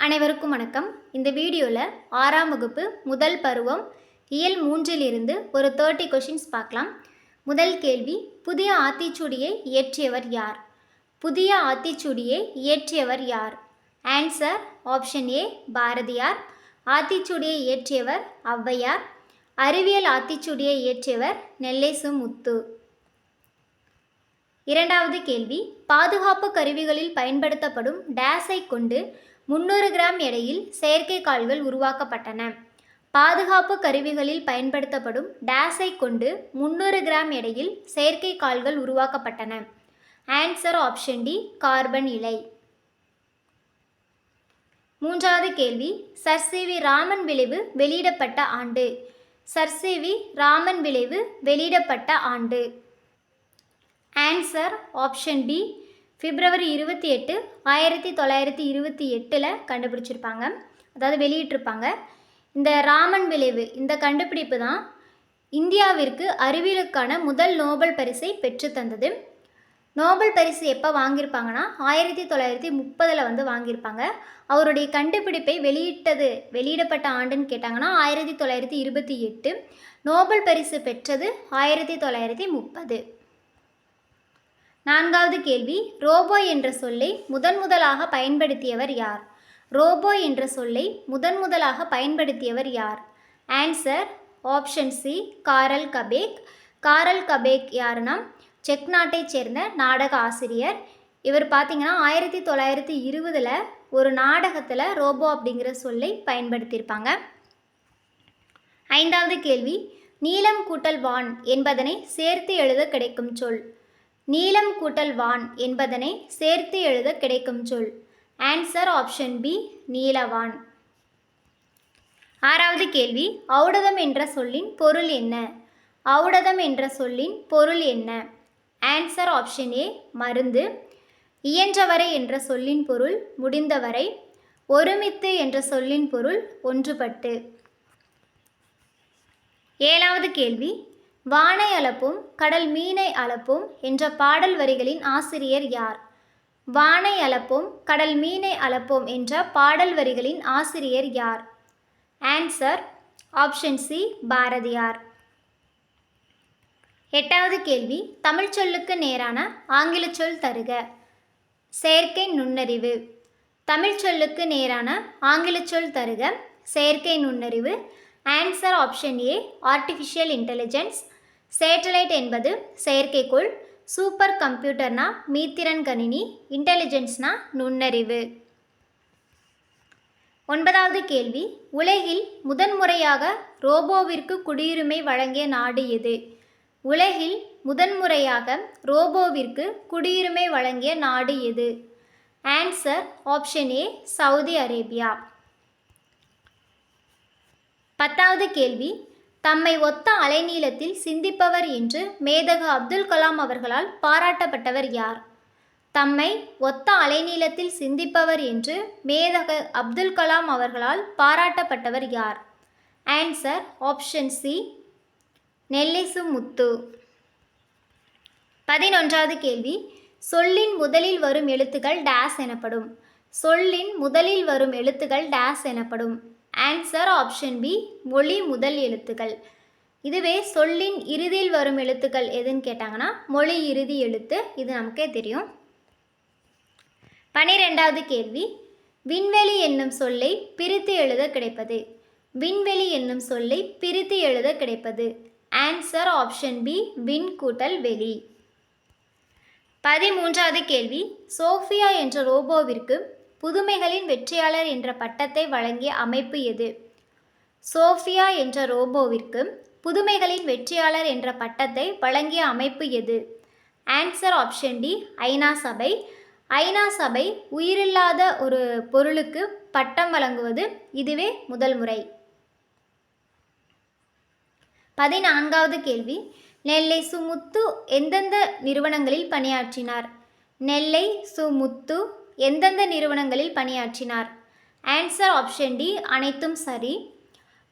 அனைவருக்கும் வணக்கம். இந்த வீடியோவில் 6ஆம் வகுப்பு முதல் பருவம் இயல் 3 ஒரு 30 கொஷின்ஸ் பார்க்கலாம். முதல் கேள்வி, புதிய ஆத்திச்சூடியை இயற்றியவர் யார்? புதிய ஆத்திச்சூடியை இயற்றியவர் யார்? Answer option A Bharathiyar. ஆத்திச்சூடியை இயற்றியவர் ஔவையார். அறிவியல் ஆத்திச்சூடியை இயற்றியவர் நெல்லை சு முத்து. இரண்டாவது கேள்வி, பாதுகாப்பு கருவிகளில் பயன்படுத்தப்படும் டேஸை கொண்டு 300 கிராம் எடையில் செயற்கைக்கால்கள் உருவாக்கப்பட்டன. பாதுகாப்பு கருவிகளில் பயன்படுத்தப்படும் டேஸை கொண்டு 300 கிராம் எடையில் செயற்கைக்கால்கள் உருவாக்கப்பட்டன. ஆன்சர் ஆப்ஷன் டி கார்பன் இழை. மூன்றாவது கேள்வி, சர் சி வி ராமன் விளைவு வெளியிடப்பட்ட ஆண்டு. சர் சி வி ராமன் விளைவு வெளியிடப்பட்ட ஆண்டு. ஆன்சர் ஆப்ஷன் பி பிப்ரவரி 28, 1928 கண்டுபிடிச்சிருப்பாங்க, அதாவது வெளியிட்டிருப்பாங்க. இந்த ராமன் விளைவு இந்த கண்டுபிடிப்பு தான் இந்தியாவிற்கு அறிவியலுக்கான முதல் நோபல் பரிசை பெற்றுத்தந்தது. நோபல் பரிசு எப்போ வாங்கியிருப்பாங்கன்னா 1930 வாங்கியிருப்பாங்க. அவருடைய கண்டுபிடிப்பை வெளியிடப்பட்ட ஆண்டுன்னு கேட்டாங்கன்னா 1928. நோபல் பரிசு பெற்றது 1930. நான்காவது கேள்வி, ரோபோ என்ற சொல்லை முதலாக பயன்படுத்தியவர் யார்? ரோபோ என்ற சொல்லை முதலாக பயன்படுத்தியவர் யார்? ஆன்சர் ஆப்ஷன் சி காரல் கபேக். காரல் கபேக் யாருன்னா செக் நாட்டைச் சேர்ந்த நாடக ஆசிரியர். இவர் பார்த்திங்கன்னா 1920 ஒரு நாடகத்தில் ரோபோ அப்படிங்கிற சொல்லை பயன்படுத்தியிருப்பாங்க. ஐந்தாவது கேள்வி, நீலம் கூட்டல் வான் என்பதனை சேர்த்து எழுத கிடைக்கும் சொல். நீலம் கூட்டல் வான் என்பதனை சேர்த்து எழுத கிடைக்கும் சொல். ஆன்சர் ஆப்ஷன் பி நீலவான். ஆறாவது கேள்வி, ஔடதம் என்ற சொல்லின் பொருள் என்ன? ஔடதம் என்ற சொல்லின் பொருள் என்ன? ஆன்சர் ஆப்ஷன் ஏ மருந்து. இயன்றவரை என்ற சொல்லின் பொருள் முடிந்தவரை. ஒருமித்து என்ற சொல்லின் பொருள் ஒன்றுபட்டு. ஏழாவது கேள்வி, வானை அளப்போம் கடல் மீனை அளப்போம் என்ற பாடல் வரிகளின் ஆசிரியர் யார்? வானை அளப்போம் கடல் மீனை அளப்போம் என்ற பாடல் வரிகளின் ஆசிரியர் யார்? Answer option C Bharathiyar. எட்டாவது கேள்வி, தமிழ் சொல்லுக்கு நேரான ஆங்கில சொல் தருக. செயற்கை நுண்ணறிவு. தமிழ் சொல்லுக்கு நேரான ஆங்கில சொல் தருக. செயற்கை நுண்ணறிவு. ஆன்சர் ஆப்ஷன் ஏ ஆர்டிஃபிஷியல் இன்டெலிஜென்ஸ். சேட்டலைட் என்பது செயற்கைக்கோள். சூப்பர் கம்ப்யூட்டர்னா மீத்திறன் கணினி. இன்டெலிஜென்ஸ்னா நுண்ணறிவு. ஒன்பதாவது கேள்வி, உலகில் முதன்முறையாக ரோபோவிற்கு குடியுரிமை வழங்கிய நாடு எது? உலகில் முதன்முறையாக ரோபோவிற்கு குடியுரிமை வழங்கிய நாடு எது? ஆன்சர் ஆப்ஷன் ஏ சவுதி அரேபியா. பத்தாவது கேள்வி, தம்மை ஒத்த அலைநீளத்தில் சிந்திப்பவர் என்று மேதகு அப்துல் கலாம் அவர்களால் பாராட்டப்பட்டவர் யார்? தம்மை ஒத்த அலைநீளத்தில் சிந்திப்பவர் என்று மேதகு அப்துல் கலாம் அவர்களால் பாராட்டப்பட்டவர் யார்? Answer option C Nellai Su Muthu. 11வது கேள்வி, சொல்லின் முதலில் வரும் எழுத்துக்கள் டேஸ் எனப்படும். சொல்லின் முதலில் வரும் எழுத்துக்கள் டேஸ் எனப்படும். ஆன்சர் ஆப்ஷன் பி மொழி முதல் எழுத்துக்கள். இதுவே சொல்லின் இறுதியில் வரும் எழுத்துக்கள் எதுன்னு கேட்டாங்கன்னா மொழி இறுதி எழுத்து. இது நமக்கே தெரியும். 12வது கேள்வி, விண்வெளி என்னும் சொல்லை பிரித்து எழுத கிடைப்பது. விண்வெளி என்னும் சொல்லை பிரித்து எழுத கிடைப்பது. ஆன்சர் ஆப்ஷன் பி விண் கூட்டல் வெளி. 13வது கேள்வி, சோஃபியா என்ற ரோபோவிற்கு புதுமைகளின் வெற்றியாளர் என்ற பட்டத்தை வழங்கிய அமைப்பு எது? சோஃபியா என்ற ரோபோவிற்கு புதுமைகளின் வெற்றியாளர் என்ற பட்டத்தை வழங்கிய அமைப்பு எது? ஆன்சர் ஆப்ஷன் டி ஐநா சபை. ஐநா சபை உயிரில்லாத ஒரு பொருளுக்கு பட்டம் வழங்குவது இதுவே முதல் முறை. 14வது கேள்வி, நெல்லை சு முத்து எந்தெந்த நிறுவனங்களில் பணியாற்றினார்? நெல்லை சு முத்து எந்தெந்த நிறுவனங்களில் பணியாற்றினார்? ஆன்சர் ஆப்ஷன் டி அனைத்தும் சரி.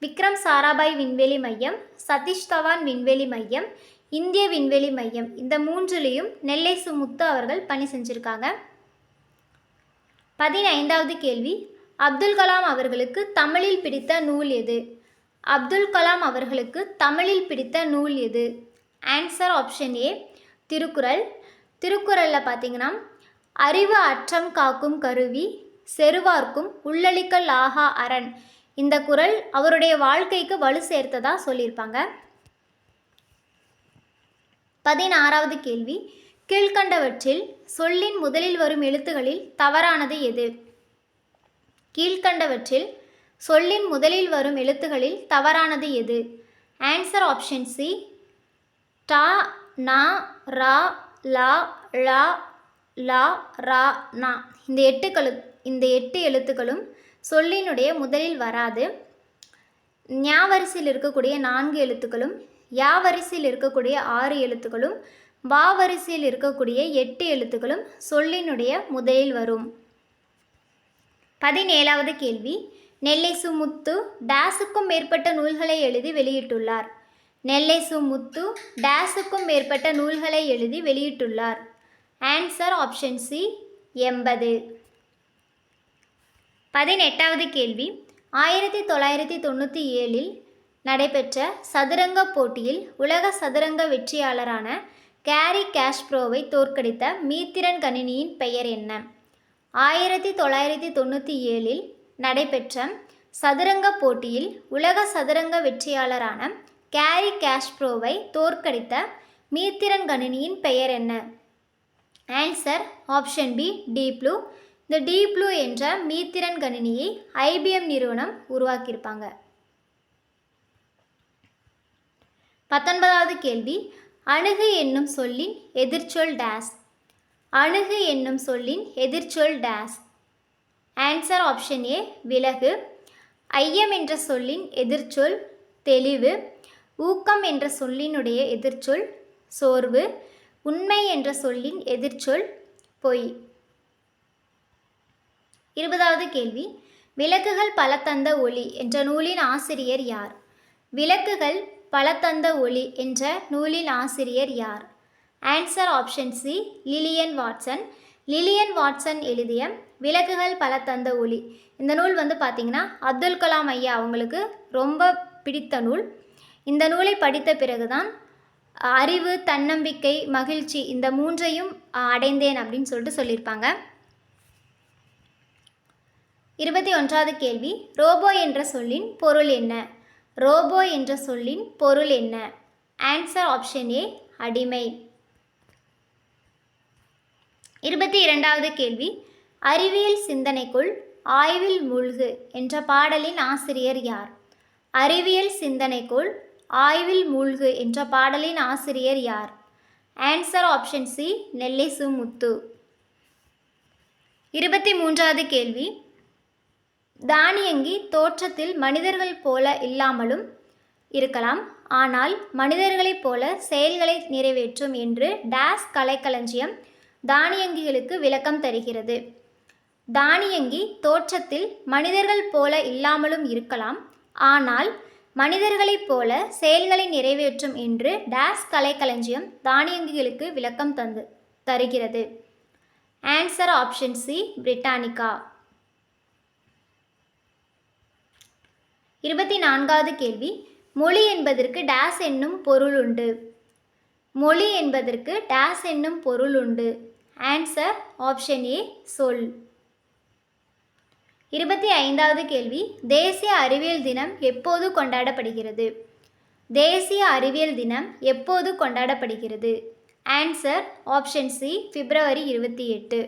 விக்ரம் சாராபாய் விண்வெளி மையம், சதீஷ் தவான் விண்வெளி மையம், இந்திய விண்வெளி மையம், இந்த மூன்றுலேயும் நெல்லை சு முத்து அவர்கள் பணி செஞ்சுருக்காங்க. 15வது கேள்வி, அப்துல் கலாம் அவர்களுக்கு தமிழில் பிடித்த நூல் எது? அப்துல் கலாம் அவர்களுக்கு தமிழில் பிடித்த நூல் எது? ஆன்சர் ஆப்ஷன் ஏ திருக்குறள். திருக்குறளில் பார்த்தீங்கன்னா, அறிவு அற்றம் காக்கும் கருவி செருவார்க்கும் உள்ளளிக்கல் ஆகா அரண், இந்த குறள் அவருடைய வாழ்க்கைக்கு வலு சேர்த்ததா சொல்லியிருப்பாங்க. 16வது கேள்வி, கீழ்கண்டவற்றில் சொல்லின் முதலில் வரும் எழுத்துகளில் தவறானது எது? கீழ்கண்டவற்றில் சொல்லின் முதலில் வரும் எழுத்துகளில் தவறானது எது? ஆன்சர் ஆப்ஷன் சி டா, நா, ரா, லா, ழா, லா, ரா, நா. இந்த எட்டு எழுத்துக்களும் சொல்லினுடைய முதலில் வராது. ஞா வரிசையில் இருக்கக்கூடிய 4 எழுத்துக்களும், யா வரிசையில் இருக்கக்கூடிய 6 எழுத்துக்களும், வா வரிசையில் இருக்கக்கூடிய 8 எழுத்துக்களும் சொல்லினுடைய முதலில் வரும். 17வது கேள்வி, நெல்லை சு முத்து டேஸுக்கும் மேற்பட்ட நூல்களை எழுதி வெளியிட்டுள்ளார். நெல்லை சு முத்து டேஸுக்கும் மேற்பட்ட நூல்களை எழுதி வெளியிட்டுள்ளார். Answer option C 80. 18வது கேள்வி, 1997 நடைபெற்ற சதுரங்க போட்டியில் உலக சதுரங்க வெற்றியாளரான கேரி காஸ்பரோவை தோற்கடித்த மீத்திறன் கணினியின் பெயர் என்ன? 1997 நடைபெற்ற சதுரங்க போட்டியில் உலக சதுரங்க வெற்றியாளரான கேரி காஸ்பரோவை தோற்கடித்த மீத்திறன் கணினியின் பெயர் என்ன? Answer option B deep blue. இந்த டீப் ப்ளூ என்ற மீத்திறன் கணினியை IBM நிறுவனம் உருவாக்கியிருப்பாங்க. 19வது கேள்வி, அணுகு என்னும் சொல்லின் எதிர்ச்சொல் டேஸ். அணுகு என்னும் சொல்லின் எதிர்ச்சொல் டேஸ். ஆன்சர் ஆப்ஷன் ஏ விலகு. ஐயம் என்ற சொல்லின் எதிர்ச்சொல் தெளிவு. ஊக்கம் என்ற சொல்லினுடைய எதிர்ச்சொல் சோர்வு. உண்மை என்ற சொல்லின் எதிர்ச்சொல் பொய். 20வது கேள்வி, விளக்குகள் பல தந்த ஒளி என்ற நூலின் ஆசிரியர் யார்? விளக்குகள் பல தந்த ஒளி என்ற நூலின் ஆசிரியர் யார்? Answer option C Lillian Watson. Lillian Watson எழுதிய விளக்குகள் பல தந்த ஒளி இந்த நூல் பார்த்திங்கன்னா அப்துல் கலாம் ஐயா அவங்களுக்கு ரொம்ப பிடித்த நூல். இந்த நூலை படித்த பிறகுதான் அறிவு, தன்னம்பிக்கை, மகிழ்ச்சி இந்த 3ஐயும் அடைந்தேன் அப்படின்னு சொல்லியிருப்பாங்க. 21வது கேள்வி, ரோபோ என்ற சொல்லின் பொருள் என்ன? ரோபோ என்ற சொல்லின் பொருள் என்ன? ஆன்சர் ஆப்ஷன் ஏ அடிமை. 22வது கேள்வி, அறிவியல் சிந்தனைக்குள் ஆய்வில் மூழ்கு என்ற பாடலின் ஆசிரியர் யார்? அறிவியல் சிந்தனைக்குள் ஆய்வில் மூழ்கு என்ற பாடலின் ஆசிரியர் யார்? Answer option C Nellai Su Muthu. 23வது கேள்வி, தானியங்கி தோற்றத்தில் மனிதர்கள் போல இல்லாமலும் இருக்கலாம், ஆனால் மனிதர்களைப் போல செயல்களை நிறைவேற்றும் என்று டேஸ் கலைக்களஞ்சியம் தானியங்கிகளுக்கு விளக்கம் தருகிறது. தானியங்கி தோற்றத்தில் மனிதர்கள் போல இல்லாமலும் இருக்கலாம், ஆனால் மனிதர்களைப் போல செயல்களை நிறைவேற்றும் என்று டேஸ் கலைக்களஞ்சியம் தானியங்கிகளுக்கு விளக்கம் தருகிறது. Answer option C Britannica. 24வது கேள்வி, மொழி என்பதற்கு டேஸ் என்னும் பொருள் உண்டு. மொழி என்பதற்கு டேஸ் என்னும் பொருள் உண்டு. ஆன்சர் ஆப்ஷன் ஏ சொல். 25வது கேள்வி, தேசிய அறிவியல் தினம் எப்போது கொண்டாடப்படுகிறது? தேசிய அறிவியல் தினம் எப்போது கொண்டாடப்படுகிறது? ஆன்சர் ஆப்ஷன் சி பிப்ரவரி 28.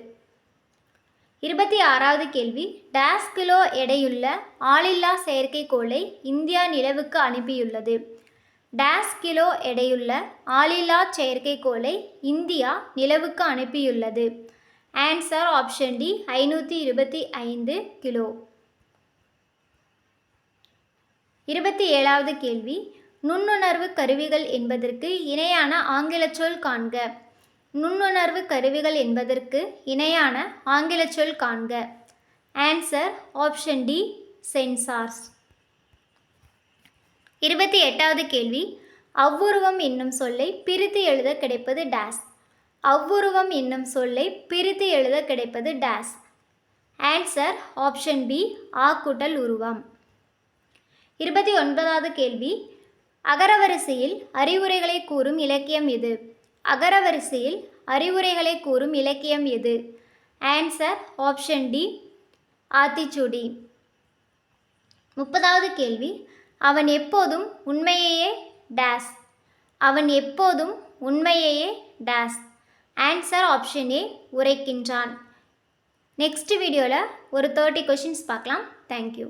26வது கேள்வி, டேஸ் கிலோ எடையுள்ள ஆளில்லா செயற்கைக்கோளை இந்தியா நிலவுக்கு அனுப்பியுள்ளது. டேஸ் கிலோ எடையுள்ள ஆளில்லா செயற்கைக்கோளை இந்தியா நிலவுக்கு அனுப்பியுள்ளது. Answer option D 525 kilo. 27வது கேள்வி, நுண்ணுணர்வு கருவிகள் என்பதற்கு இணையான ஆங்கில சொல் காண்க. நுண்ணுணர்வு கருவிகள் என்பதற்கு இணையான ஆங்கில சொல் காண்க. Answer option D sensors. 28வது கேள்வி, அவ்வுருவம் என்னும் சொல்லை பிரித்து எழுத கிடைப்பது டேஸ். அவ்வுருவம் என்னும் சொல்லை பிரித்து எழுத கிடைப்பது டேஸ். ஆன்சர் ஆப்ஷன் பி ஆ கூட்டல் உருவம். 29வது கேள்வி, அகரவரிசையில் அறிவுரைகளை கூறும் இலக்கியம் எது? அகரவரிசையில் அறிவுரைகளை கூறும் இலக்கியம் எது? Answer option D Aathichudi. 30வது கேள்வி, அவன் எப்போதும் உண்மையையே டேஸ். அவன் எப்போதும் உண்மையையே டேஸ். ஆன்சர் ஆப்ஷன் ஏ உரைக்கின்றான். நெக்ஸ்ட் வீடியோவில் ஒரு 30 கொஷின்ஸ் பார்க்கலாம். தேங்க்யூ.